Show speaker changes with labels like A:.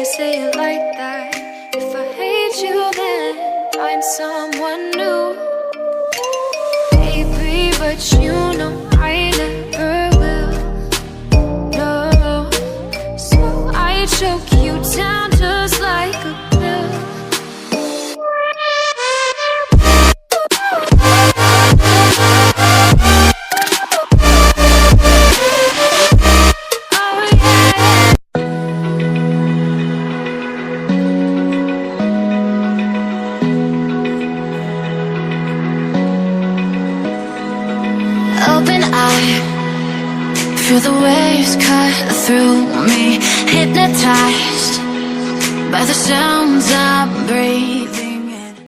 A: you say it like that? If I hate you, then find someone new. Baby, but you know I never will. No, so I choke you down just like a pill.
B: Open eye, feel the waves cut through me. Hypnotized by the sounds I'm breathing.